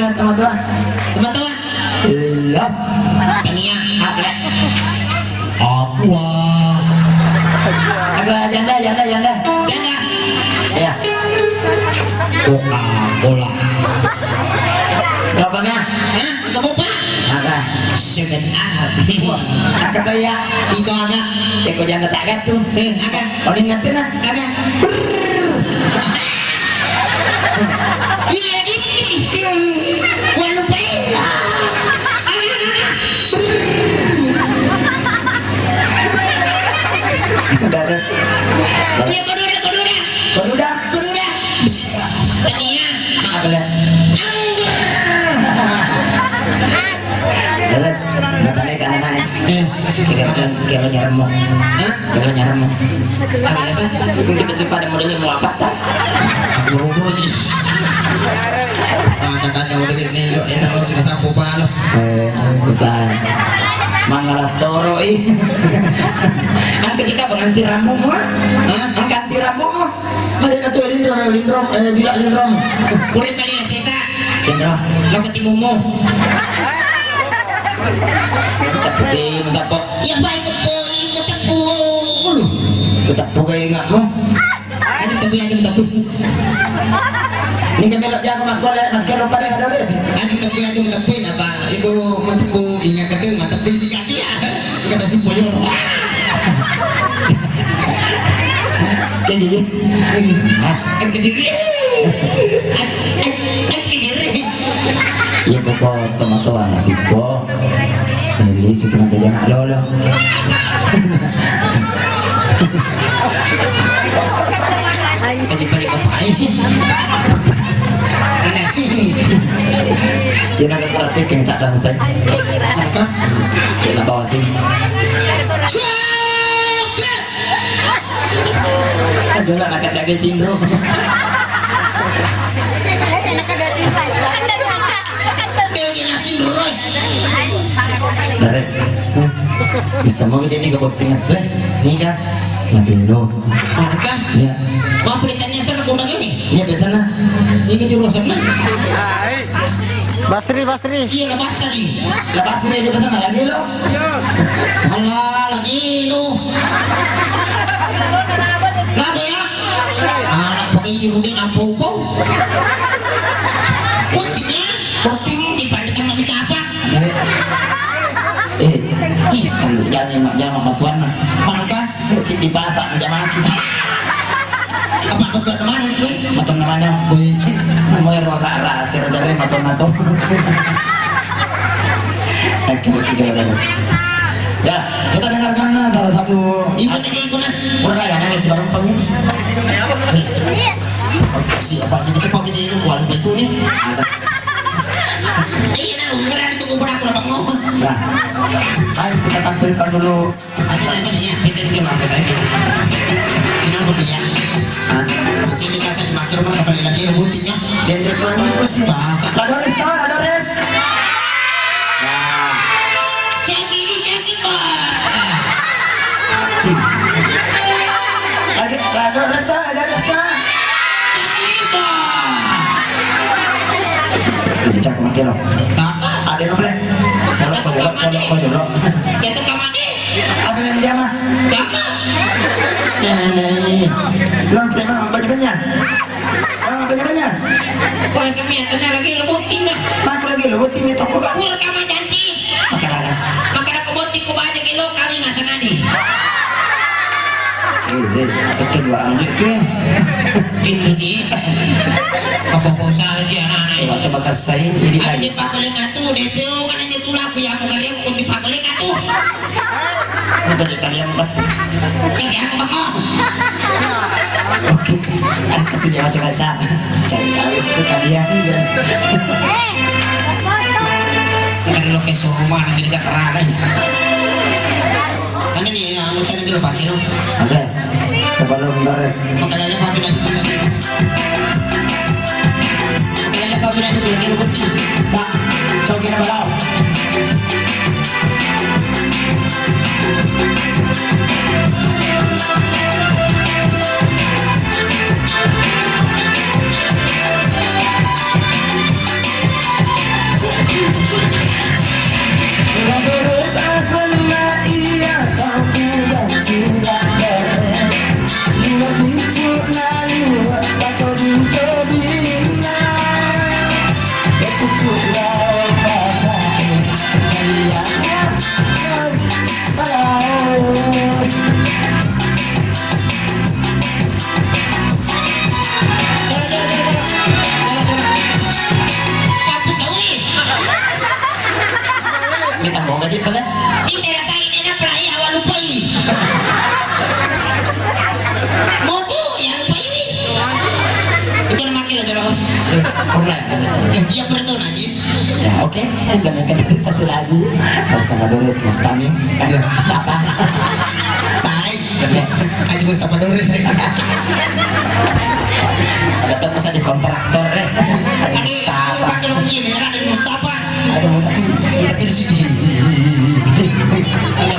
Pokoknya teman-teman. Teman-teman. Las. Tania. Apa? Aqua. Apa janda. Janda. Ya. Coca-Cola. Berapanya? Hah? Kamu pak? Apa? 7 Up. Agak tuh ya. Iko agak. Eko janda tak agak tuh. Agak. Kau ingetin lah. Agak. Iya di. Gua lupain. Beres. Iya kududa. Berudah. Tania. Apa ya? Beres. Nggak tahu kan anak. Kira nyaremu. Hah? Kira nyaremu. Apa ya sah? Kita daripada modelnya mau apa tak? Buru-buru nis. Katanya udah ini lo, itu lo sudah sapu pa lo. Bukan. Mangala soro Ang ketika penganti rambumu, ang kanti rambumu. Mari na to lindrom, bila lindrom. Kurit pali na sisa. Lindrom. Lo ketimumu. Tapi masapok. Ya baik po, ingat po. Tetap pugay nga mo. Anong tabi. Ni kami lo jago makola nagkero pa rin adores. Anong tabi apa? Iko matipo ingat ka matapi si kaki ya. Kata si Poyo. Jadi, Ang kediri. iya koko tomato si po. Ini sudah nanti jangan lolo. Pali bapak. Kira ka karate keng sa tan sa. Kira bawa sing. Aduh lah makan daging sing bro. Dari bisa mau jadi kebuktinya sih. Nih kan, nanti lo. Kan? Ya, Mau pelitannya sana kuna gini. ini biasa nah. Ini kan jurusan mana? Basri. Iya lepas tadi. Lepas ini dia biasa lagi lo. Alah lagi lu. Lagi ya? Anak pakai irudin ampau-pau. Putihnya dibandingkan mami kapak. Kalau jangan matuan mah. Maka Si di pasar jangan kita. apa betul teman mungkin? Matong naman na. Semua roka-ra, cera-cera matong-matong. Kira-kira beres. Ya, kita dengarkan salah satu Ibu na. Murah ya, si barang panggung. Siapa sih kita pamit itu kuali itu nih? Ada. Iya na, unggaran itu kumpul aku lapang ngomong. Nah, ayo kita tampilkan dulu. Aja na ya, kita di mana kita ini? Kenapa dia? Sini kasih makin rumah kembali lagi rebutinnya. Dia telepon dulu sih. Bapak. Ladores, kawan, ladores. Nah, Cekik bar. lagi ladores ta. Cekik bar. Ini cak makin lo. Bapak. Ada yang boleh. Salok kau jolok. Cetuk kamane. Apa yang dia mah? Bapak. Belum terima baju-bajunya. Baju-bajunya. Kau sampai tenang lagi rebutin lah. Mak lagi lo tim itu kok. Aku rekaman janji. Makan. Makan aku botik ku baca kilo kami nggak sengaja. Tekan dua menit tu ya. Itu dia. Apa usaha lagi anak-anak ini? Waktu bekas saya jadi Ada lagi. di pakuling atu, itu kan aja tulah aku ya aku kalian aku di pakuling atu. Untuk kalian mak. Kan ya aku bakal. Oke. Kan kesini macam-macam. Cari-cari itu kalian. Kan lo ke rumah nanti dekat terada. Kan ini yang mutan itu lo pakai lo. Oke. Sebelum beres. Makanannya papi nasi putih. Makanannya papi nasi putih. Pak, coba kita balau. kita mau gaji pala. Ite rasa ini na play awal lupa ini. Moto yang lupa ini. Ito na makila terus. Alright. Iya betul Najib. Ya oke, gantikan dulu satu lagu bersama Doris Mustami. Apa? Salah. Aja Mustafa Doris. Ada tuh pesan di kontraktor ya. Ada Aduh, Mustafa. pakai lo begini, ada Mustafa. Ada Mustafa. Tapi di sini. Ada